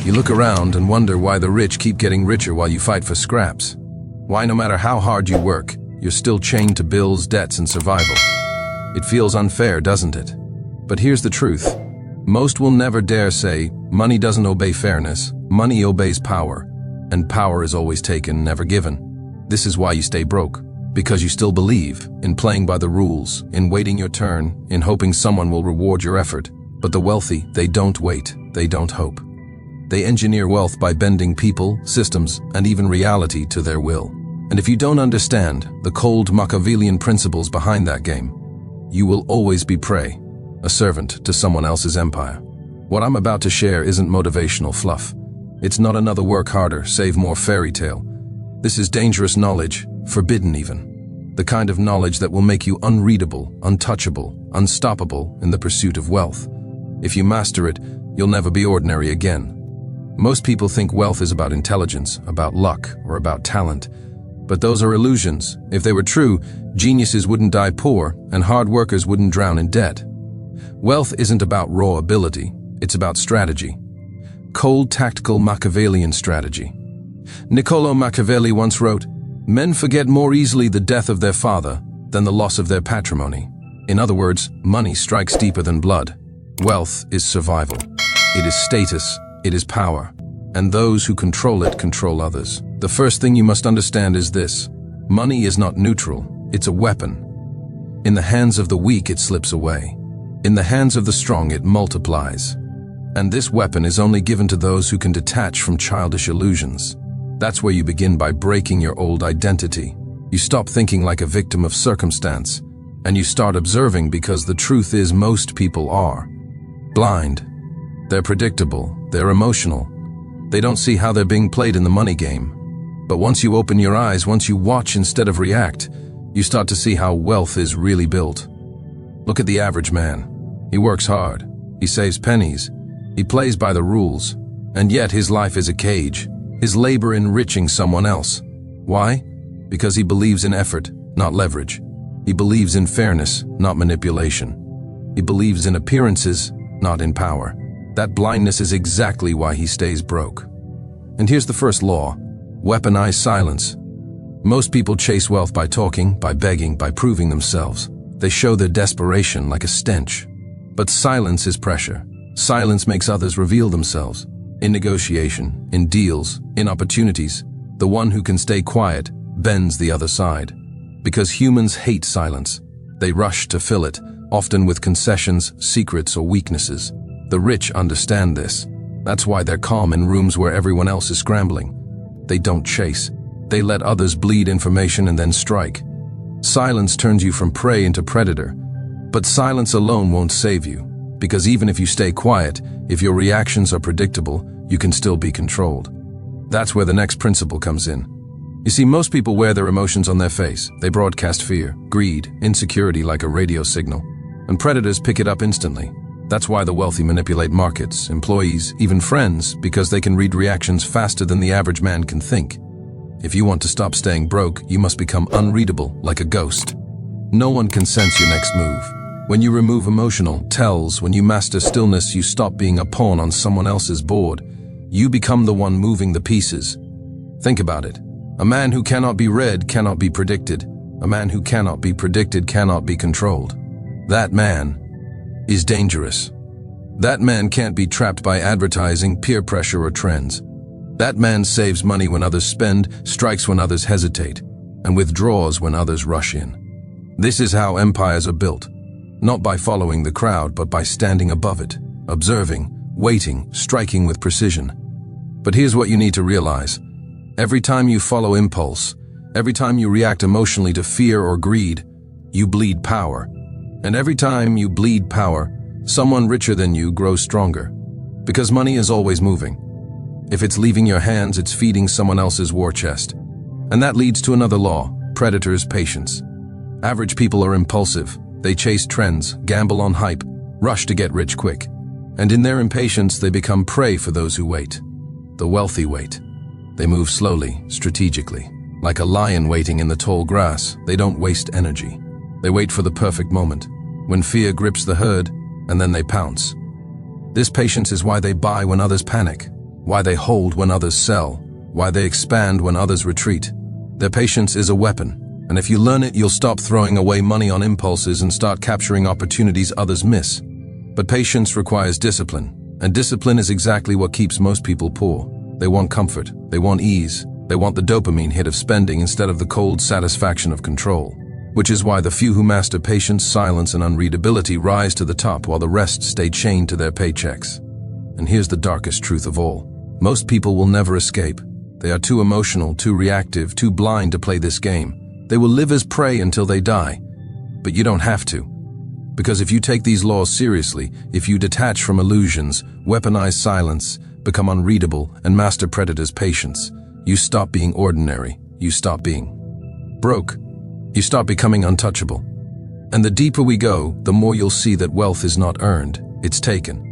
You look around and wonder why the rich keep getting richer while you fight for scraps. Why no matter how hard you work, you're still chained to bills, debts, and survival. It feels unfair, doesn't it? But here's the truth. Most will never dare say, money doesn't obey fairness, money obeys power, and power is always taken, never given. This is why you stay broke, because you still believe in playing by the rules, in waiting your turn, in hoping someone will reward your effort. But the wealthy, they don't wait, they don't hope. They engineer wealth by bending people, systems, and even reality to their will. And if you don't understand the cold Machiavellian principles behind that game, you will always be prey, a servant to someone else's empire. What I'm about to share isn't motivational fluff. It's not another work harder, save more fairy tale. This is dangerous knowledge, forbidden even. The kind of knowledge that will make you unreadable, untouchable, unstoppable in the pursuit of wealth. If you master it, you'll never be ordinary again. Most people think wealth is about intelligence, about luck, or about talent. But those are illusions. If they were true, geniuses wouldn't die poor, and hard workers wouldn't drown in debt. Wealth isn't about raw ability, it's about strategy. Cold, tactical Machiavellian strategy. Niccolò Machiavelli once wrote, "Men forget more easily the death of their father than the loss of their patrimony." In other words, money strikes deeper than blood. Wealth is survival. It is status. It is power. And those who control it control others. The first thing you must understand is this. Money is not neutral. It's a weapon. In the hands of the weak, it slips away. In the hands of the strong, it multiplies. And this weapon is only given to those who can detach from childish illusions. That's where you begin, by breaking your old identity. You stop thinking like a victim of circumstance, and you start observing, because the truth is most people are blind. They're predictable, they're emotional. They don't see how they're being played in the money game. But once you open your eyes, once you watch instead of react, you start to see how wealth is really built. Look at the average man. He works hard, he saves pennies, he plays by the rules, and yet his life is a cage, his labor enriching someone else. Why? Because he believes in effort, not leverage. He believes in fairness, not manipulation. He believes in appearances, not in power. That blindness is exactly why he stays broke. And here's the first law: weaponize silence. Most people chase wealth by talking, by begging, by proving themselves. They show their desperation like a stench. But silence is pressure. Silence makes others reveal themselves. In negotiation, in deals, in opportunities, the one who can stay quiet bends the other side. Because humans hate silence. They rush to fill it, often with concessions, secrets, or weaknesses. The rich understand this. That's why they're calm in rooms where everyone else is scrambling. They don't chase. They let others bleed information and then strike. Silence turns you from prey into predator. But silence alone won't save you. Because even if you stay quiet, if your reactions are predictable, you can still be controlled. That's where the next principle comes in. You see, most people wear their emotions on their face. They broadcast fear, greed, insecurity like a radio signal. And predators pick it up instantly. That's why the wealthy manipulate markets, employees, even friends, because they can read reactions faster than the average man can think. If you want to stop staying broke, you must become unreadable, like a ghost. No one can sense your next move. When you remove emotional tells, when you master stillness, you stop being a pawn on someone else's board. You become the one moving the pieces. Think about it. A man who cannot be read cannot be predicted. A man who cannot be predicted cannot be controlled. That man is dangerous. That man can't be trapped by advertising, peer pressure, or trends. That man saves money when others spend, strikes when others hesitate, and withdraws when others rush in. This is how empires are built, not by following the crowd, but by standing above it, observing, waiting, striking with precision. But here's what you need to realize. Every time you follow impulse, every time you react emotionally to fear or greed, you bleed power. And every time you bleed power, someone richer than you grows stronger. Because money is always moving. If it's leaving your hands, it's feeding someone else's war chest. And that leads to another law: predators' patience. Average people are impulsive. They chase trends, gamble on hype, rush to get rich quick. And in their impatience, they become prey for those who wait. The wealthy wait. They move slowly, strategically. Like a lion waiting in the tall grass, they don't waste energy. They wait for the perfect moment, when fear grips the herd, and then they pounce. This patience is why they buy when others panic, why they hold when others sell, why they expand when others retreat. Their patience is a weapon, and if you learn it, you'll stop throwing away money on impulses and start capturing opportunities others miss. But patience requires discipline, and discipline is exactly what keeps most people poor. They want comfort, they want ease, they want the dopamine hit of spending instead of the cold satisfaction of control. Which is why the few who master patience, silence, and unreadability rise to the top while the rest stay chained to their paychecks. And here's the darkest truth of all. Most people will never escape. They are too emotional, too reactive, too blind to play this game. They will live as prey until they die. But you don't have to. Because if you take these laws seriously, if you detach from illusions, weaponize silence, become unreadable, and master predators' patience, you stop being ordinary. You stop being broke. You start becoming untouchable. And the deeper we go, the more you'll see that wealth is not earned, it's taken.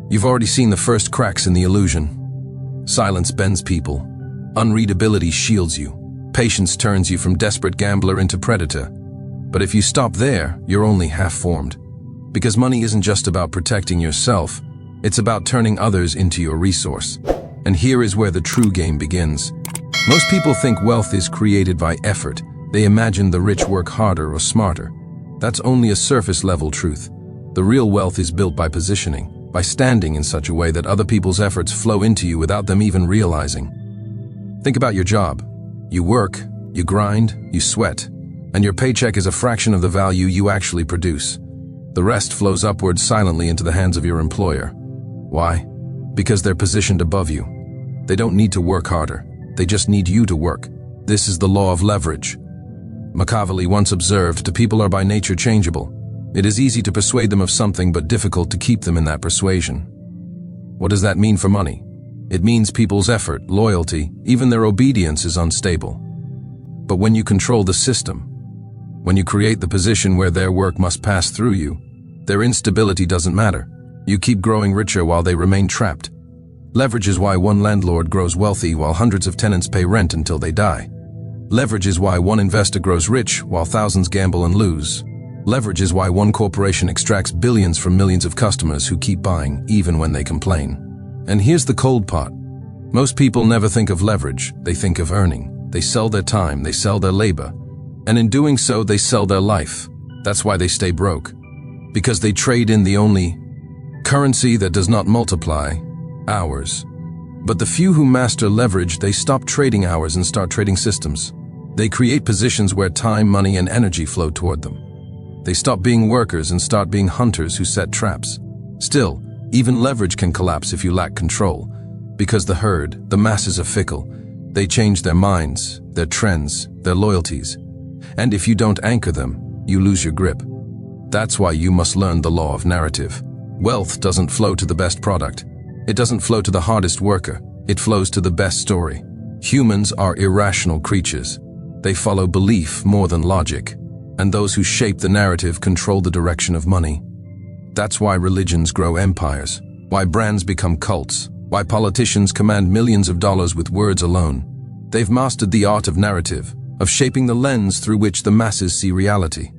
You've already seen the first cracks in the illusion. Silence bends people. Unreadability shields you. Patience turns you from desperate gambler into predator. But if you stop there, you're only half-formed. Because money isn't just about protecting yourself, it's about turning others into your resource. And here is where the true game begins. Most people think wealth is created by effort. They imagine the rich work harder or smarter. That's only a surface-level truth. The real wealth is built by positioning, by standing in such a way that other people's efforts flow into you without them even realizing. Think about your job. You work, you grind, you sweat, and your paycheck is a fraction of the value you actually produce. The rest flows upwards silently into the hands of your employer. Why? Because they're positioned above you. They don't need to work harder. They just need you to work. This is the law of leverage. Machiavelli once observed, people are by nature changeable. It is easy to persuade them of something but difficult to keep them in that persuasion. What does that mean for money? It means people's effort, loyalty, even their obedience is unstable. But when you control the system, when you create the position where their work must pass through you, their instability doesn't matter. You keep growing richer while they remain trapped. Leverage is why one landlord grows wealthy while hundreds of tenants pay rent until they die. Leverage is why one investor grows rich while thousands gamble and lose. Leverage is why one corporation extracts billions from millions of customers who keep buying even when they complain. And here's the cold part. Most people never think of leverage, they think of earning. They sell their time, they sell their labor. And in doing so, they sell their life. That's why they stay broke. Because they trade in the only currency that does not multiply, hours. But the few who master leverage, they stop trading hours and start trading systems. They create positions where time, money, and energy flow toward them. They stop being workers and start being hunters who set traps. Still, even leverage can collapse if you lack control. Because the herd, the masses are fickle. They change their minds, their trends, their loyalties. And if you don't anchor them, you lose your grip. That's why you must learn the law of narrative. Wealth doesn't flow to the best product. It doesn't flow to the hardest worker. It flows to the best story. Humans are irrational creatures. They follow belief more than logic. And those who shape the narrative control the direction of money. That's why religions grow empires, why brands become cults, why politicians command millions of dollars with words alone. They've mastered the art of narrative, of shaping the lens through which the masses see reality.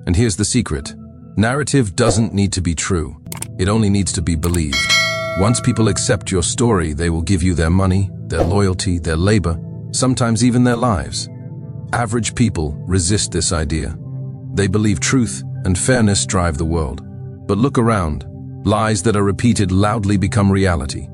And here's the secret. Narrative doesn't need to be true. It only needs to be believed. Once people accept your story, they will give you their money, their loyalty, their labor, sometimes even their lives. Average people resist this idea. They believe truth and fairness drive the world. But look around. Lies that are repeated loudly become reality.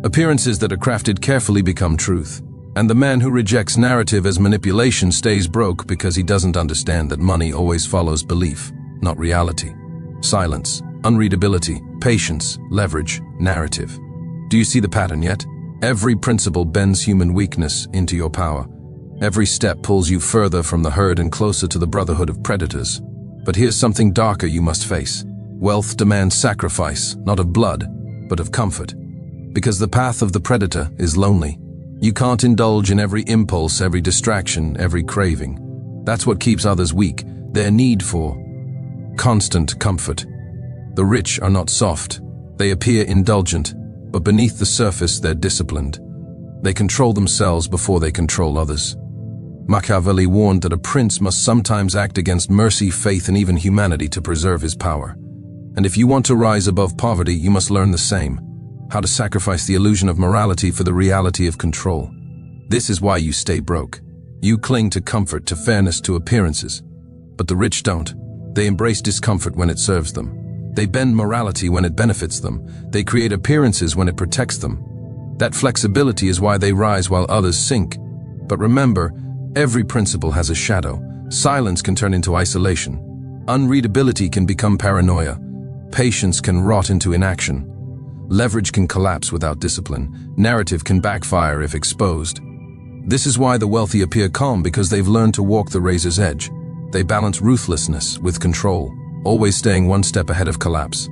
Appearances that are crafted carefully become truth. And the man who rejects narrative as manipulation stays broke because he doesn't understand that money always follows belief, not reality. Silence, unreadability, patience, leverage, narrative. Do you see the pattern yet? Every principle bends human weakness into your power. Every step pulls you further from the herd and closer to the brotherhood of predators. But here's something darker you must face. Wealth demands sacrifice, not of blood, but of comfort. Because the path of the predator is lonely. You can't indulge in every impulse, every distraction, every craving. That's what keeps others weak, their need for constant comfort. The rich are not soft. They appear indulgent, but beneath the surface they're disciplined. They control themselves before they control others. Machiavelli warned that a prince must sometimes act against mercy, faith, and even humanity to preserve his power. And if you want to rise above poverty, you must learn the same. how to sacrifice the illusion of morality for the reality of control. This is why you stay broke. You cling to comfort, to fairness, to appearances. But the rich don't. They embrace discomfort when it serves them. They bend morality when it benefits them. They create appearances when it protects them. That flexibility is why they rise while others sink. But remember, every principle has a shadow. Silence can turn into isolation. Unreadability can become paranoia. Patience can rot into inaction. Leverage can collapse without discipline. Narrative can backfire if exposed. This is why the wealthy appear calm, because they've learned to walk the razor's edge. They balance ruthlessness with control, always staying one step ahead of collapse.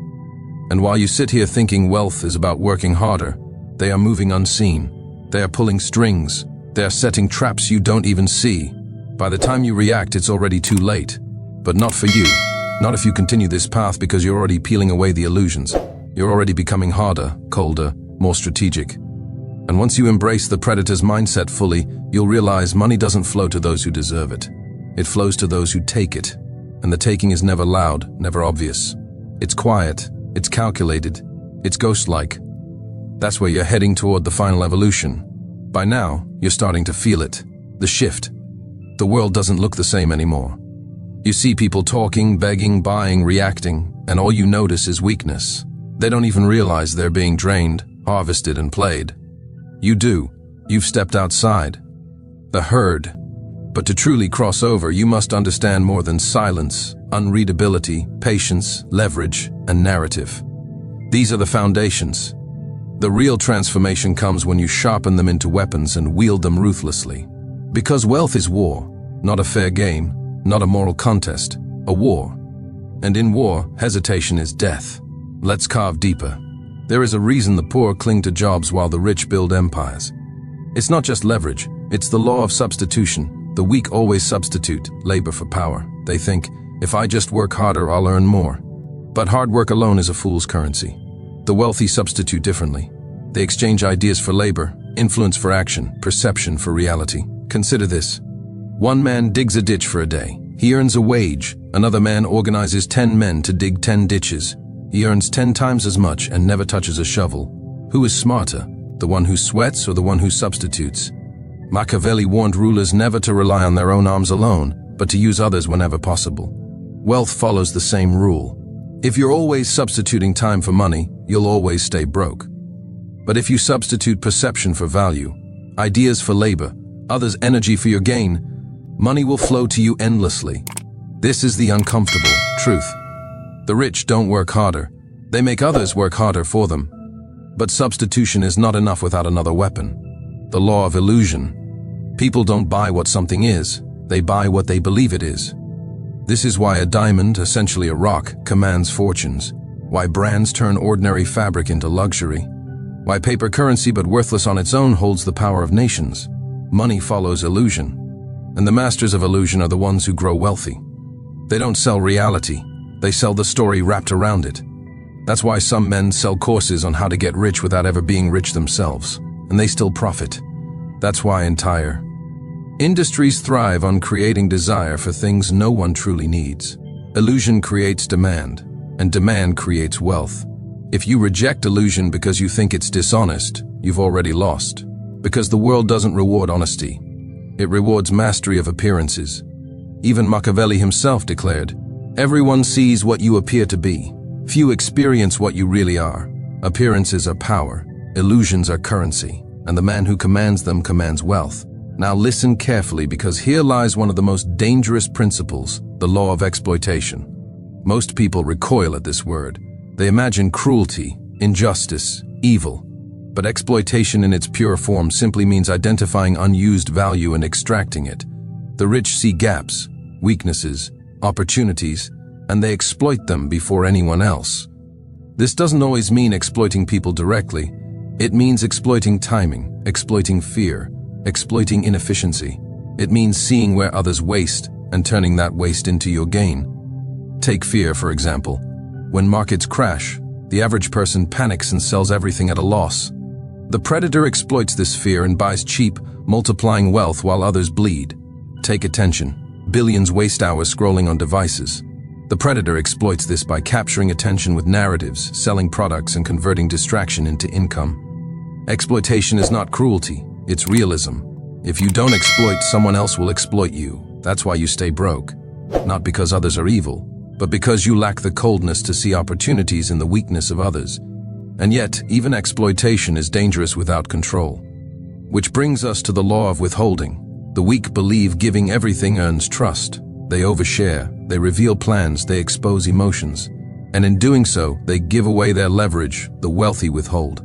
And while you sit here thinking wealth is about working harder, they are moving unseen. They are pulling strings. They are setting traps you don't even see. By the time you react, it's already too late. But not for you. Not if you continue this path, because you're already peeling away the illusions. You're already becoming harder, colder, more strategic. And once you embrace the predator's mindset fully, you'll realize money doesn't flow to those who deserve it. It flows to those who take it. And the taking is never loud, never obvious. It's quiet, it's calculated, it's ghost-like. That's where you're heading toward the final evolution. By now, you're starting to feel it. The shift. The world doesn't look the same anymore. You see people talking, begging, buying, reacting, and all you notice is weakness. They don't even realize they're being drained, harvested, and played. You do. You've stepped outside. The herd. But to truly cross over, you must understand more than silence, unreadability, patience, leverage, and narrative. These are the foundations. The real transformation comes when you sharpen them into weapons and wield them ruthlessly. Because wealth is war, not a fair game, not a moral contest, a war. And in war, hesitation is death. Let's carve deeper. There is a reason the poor cling to jobs while the rich build empires. It's not just leverage, it's the law of substitution. The weak always substitute labor for power. They think, if I just work harder, I'll earn more. But hard work alone is a fool's currency. The wealthy substitute differently. They exchange ideas for labor, influence for action, perception for reality. Consider this. One man digs a ditch for a day. He earns a wage. Another man organizes 10 men to dig 10 ditches. He earns 10 times as much and never touches a shovel. Who is smarter, the one who sweats or the one who substitutes? Machiavelli warned rulers never to rely on their own arms alone, but to use others whenever possible. Wealth follows the same rule. If you're always substituting time for money, you'll always stay broke. But if you substitute perception for value, ideas for labor, others' energy for your gain, money will flow to you endlessly. This is the uncomfortable truth. The rich don't work harder. They make others work harder for them. But substitution is not enough without another weapon. The law of illusion. People don't buy what something is. They buy what they believe it is. This is why a diamond, essentially a rock, commands fortunes. Why brands turn ordinary fabric into luxury. Why paper currency, but worthless on its own, holds the power of nations. Money follows illusion. And the masters of illusion are the ones who grow wealthy. They don't sell reality. They sell the story wrapped around it. That's why some men sell courses on how to get rich without ever being rich themselves. And they still profit. That's why entire industries thrive on creating desire for things no one truly needs. Illusion creates demand, and demand creates wealth. If you reject illusion because you think it's dishonest, you've already lost. Because the world doesn't reward honesty. It rewards mastery of appearances. Even Machiavelli himself declared, "Everyone sees what you appear to be. Few experience what you really are. Appearances are power. Illusions are currency. And the man who commands them commands wealth." Now listen carefully, because here lies one of the most dangerous principles, the law of exploitation. Most people recoil at this word. They imagine cruelty, injustice, evil. But exploitation in its pure form simply means identifying unused value and extracting it. The rich see gaps, weaknesses, opportunities, and they exploit them before anyone else. This doesn't always mean exploiting people directly. It means exploiting timing, exploiting fear, exploiting inefficiency. It means seeing where others waste and turning that waste into your gain. Take fear, for example. When markets crash, the average person panics and sells everything at a loss. The predator exploits this fear and buys cheap, multiplying wealth while others bleed. Take attention. Billions waste hours scrolling on devices. The predator exploits this by capturing attention with narratives, selling products, and converting distraction into income. Exploitation is not cruelty, it's realism. If you don't exploit, someone else will exploit you. That's why you stay broke. Not because others are evil, but because you lack the coldness to see opportunities in the weakness of others. And yet, even exploitation is dangerous without control. Which brings us to the law of withholding. The weak believe giving everything earns trust. They overshare, they reveal plans, they expose emotions. And in doing so, they give away their leverage. The wealthy withhold.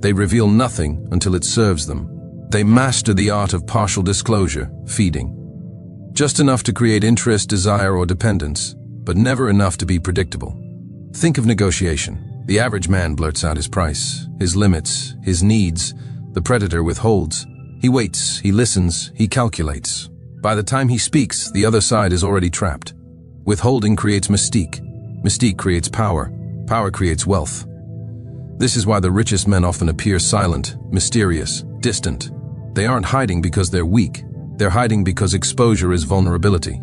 They reveal nothing until it serves them. They master the art of partial disclosure, feeding. Just enough to create interest, desire, or dependence, but never enough to be predictable. Think of negotiation. The average man blurts out his price, his limits, his needs. The predator withholds. He waits, he listens, he calculates. By the time he speaks, the other side is already trapped. Withholding creates mystique. Mystique creates power. Power creates wealth. This is why the richest men often appear silent, mysterious, distant. They aren't hiding because they're weak. They're hiding because exposure is vulnerability.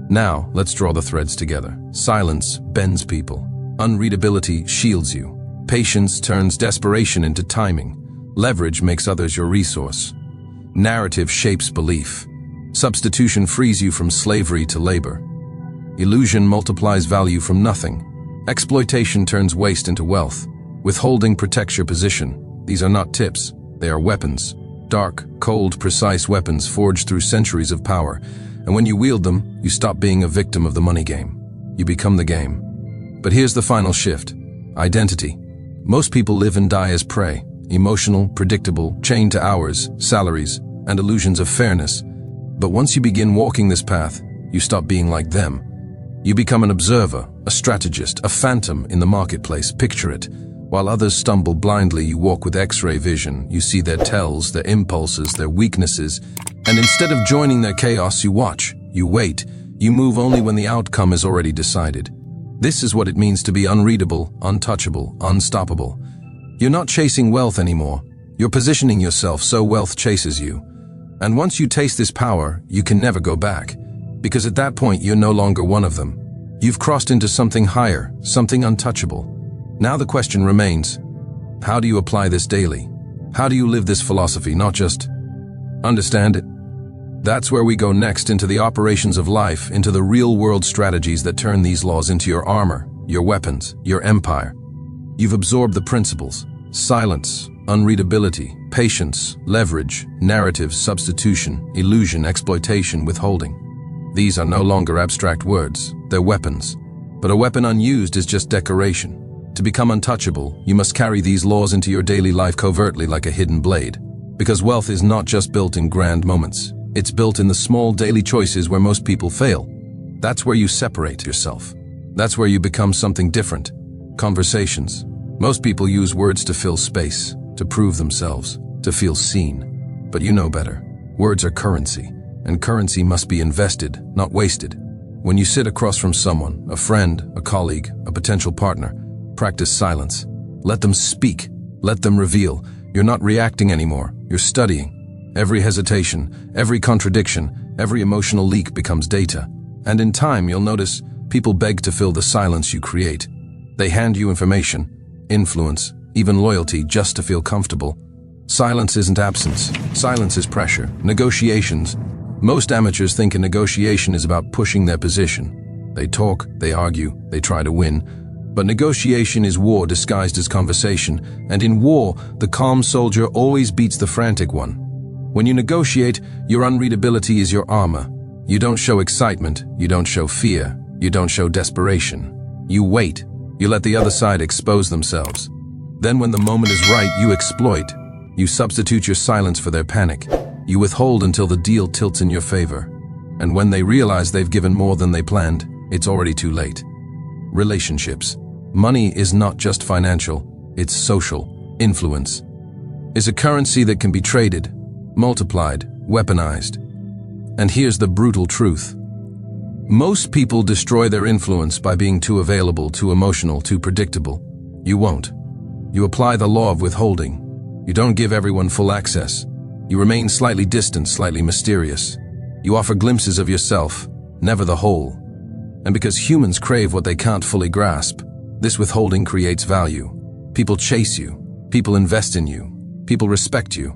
Now, let's draw the threads together. Silence bends people. Unreadability shields you. Patience turns desperation into timing. Leverage makes others your resource. Narrative shapes belief. Substitution frees you from slavery to labor. Illusion multiplies value from nothing. Exploitation turns waste into wealth. Withholding protects your position. These are not tips, they are weapons. Dark, cold, precise weapons forged through centuries of power. And when you wield them, you stop being a victim of the money game. You become the game. But here's the final shift. Identity. Most people live and die as prey. Emotional, predictable, chained to hours, salaries, and illusions of fairness. But once you begin walking this path, you stop being like them. You become an observer, a strategist, a phantom in the marketplace. Picture it. While others stumble blindly, you walk with X-ray vision. You see their tells, their impulses, their weaknesses. And instead of joining their chaos, you watch, you wait, you move only when the outcome is already decided. This is what it means to be unreadable, untouchable, unstoppable. You're not chasing wealth anymore. You're positioning yourself so wealth chases you. And once you taste this power, you can never go back. Because at that point, you're no longer one of them. You've crossed into something higher, something untouchable. Now the question remains, how do you apply this daily? How do you live this philosophy, not just understand it? That's where we go next, into the operations of life, into the real-world strategies that turn these laws into your armor, your weapons, your empire. You've absorbed the principles: silence, unreadability, patience, leverage, narrative, substitution, illusion, exploitation, withholding. These are no longer abstract words, they're weapons. But a weapon unused is just decoration. To become untouchable, you must carry these laws into your daily life covertly like a hidden blade. Because wealth is not just built in grand moments. It's built in the small daily choices where most people fail. That's where you separate yourself. That's where you become something different. Conversations. Most people use words to fill space, to prove themselves, to feel seen. But you know better. Words are currency, and currency must be invested, not wasted. When you sit across from someone, a friend, a colleague, a potential partner, practice silence. Let them speak. Let them reveal. You're not reacting anymore. You're studying. Every hesitation, every contradiction, every emotional leak becomes data. And in time, you'll notice people beg to fill the silence you create. They hand you information, influence, even loyalty just to feel comfortable. Silence isn't absence. Silence is pressure. Negotiations. Most amateurs think a negotiation is about pushing their position. They talk, they argue, they try to win. But negotiation is war disguised as conversation, and in war, the calm soldier always beats the frantic one. When you negotiate, your unreadability is your armor. You don't show excitement, you don't show fear, you don't show desperation. You wait, you let the other side expose themselves. Then when the moment is right, you exploit. You substitute your silence for their panic. You withhold until the deal tilts in your favor. And when they realize they've given more than they planned, it's already too late. Relationships. Money is not just financial, it's social. Influence is a currency that can be traded, multiplied, weaponized. And here's the brutal truth. Most people destroy their influence by being too available, too emotional, too predictable. You won't. You apply the law of withholding. You don't give everyone full access. You remain slightly distant, slightly mysterious. You offer glimpses of yourself, never the whole. And because humans crave what they can't fully grasp, this withholding creates value. People chase you. People invest in you. People respect you.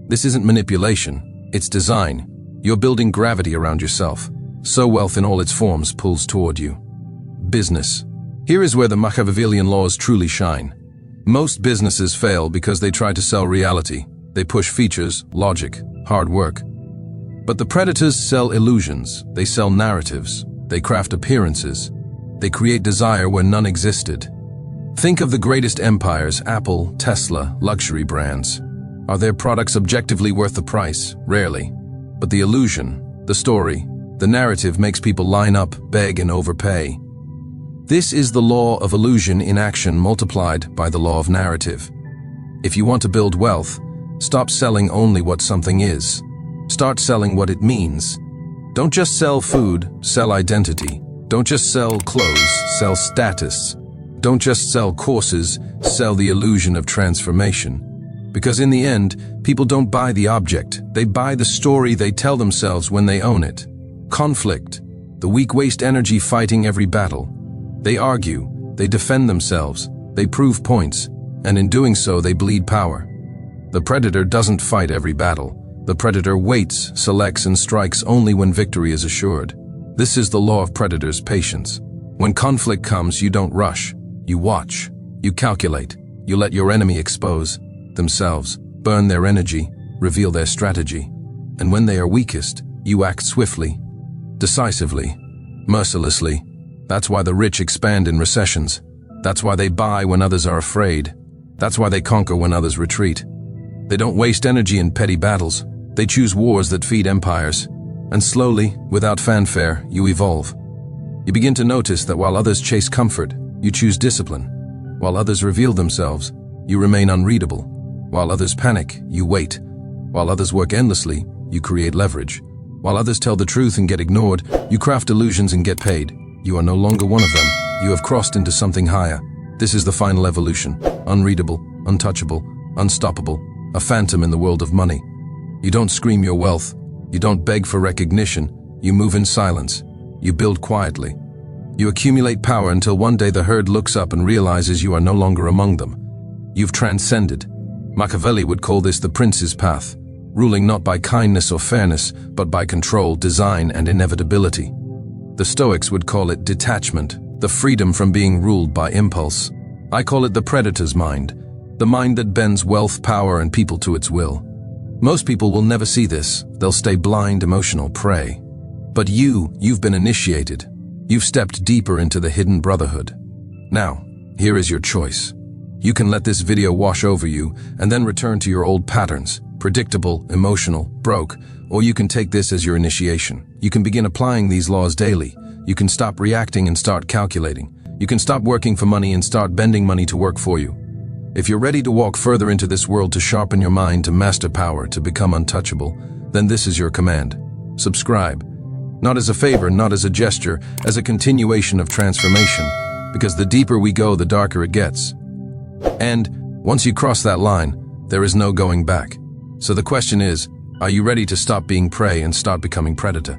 This isn't manipulation, it's design. You're building gravity around yourself, so wealth in all its forms pulls toward you. Business. Here is where the Machiavellian laws truly shine. Most businesses fail because they try to sell reality. They push features, logic, hard work. But the predators sell illusions. They sell narratives. They craft appearances. They create desire where none existed. Think of the greatest empires, Apple, Tesla, luxury brands. Are their products objectively worth the price? Rarely. But the illusion, the story, the narrative makes people line up, beg, and overpay. This is the law of illusion in action multiplied by the law of narrative. If you want to build wealth, stop selling only what something is. Start selling what it means. Don't just sell food, sell identity. Don't just sell clothes, sell status. Don't just sell courses, sell the illusion of transformation. Because in the end, people don't buy the object, they buy the story they tell themselves when they own it. Conflict. The weak waste energy fighting every battle. They argue, they defend themselves, they prove points, and in doing so they bleed power. The predator doesn't fight every battle. The predator waits, selects, and strikes only when victory is assured. This is the law of predators' patience. When conflict comes, you don't rush. You watch. You calculate. You let your enemy expose themselves, burn their energy, reveal their strategy. And when they are weakest, you act swiftly, decisively, mercilessly. That's why the rich expand in recessions. That's why they buy when others are afraid. That's why they conquer when others retreat. They don't waste energy in petty battles. They choose wars that feed empires. And slowly, without fanfare, you evolve. You begin to notice that while others chase comfort, you choose discipline. While others reveal themselves, you remain unreadable. While others panic, you wait. While others work endlessly, you create leverage. While others tell the truth and get ignored, you craft illusions and get paid. You are no longer one of them. You have crossed into something higher. This is the final evolution. Unreadable, untouchable, unstoppable, a phantom in the world of money. You don't scream your wealth. You don't beg for recognition. You move in silence. You build quietly. You accumulate power until one day the herd looks up and realizes you are no longer among them. You've transcended. Machiavelli would call this the prince's path, ruling not by kindness or fairness, but by control, design, and inevitability. The Stoics would call it detachment, the freedom from being ruled by impulse. I call it the predator's mind, the mind that bends wealth, power, and people to its will. Most people will never see this. They'll stay blind, emotional prey. But you've been initiated. You've stepped deeper into the hidden brotherhood. Now, here is your choice. You can let this video wash over you and then return to your old patterns, predictable, emotional, broke, or you can take this as your initiation. You can begin applying these laws daily. You can stop reacting and start calculating. You can stop working for money and start bending money to work for you. If you're ready to walk further into this world, to sharpen your mind, to master power, to become untouchable, then this is your command. Subscribe. Not as a favor, not as a gesture, as a continuation of transformation. Because the deeper we go, the darker it gets. And once you cross that line, there is no going back. So the question is, are you ready to stop being prey and start becoming predator?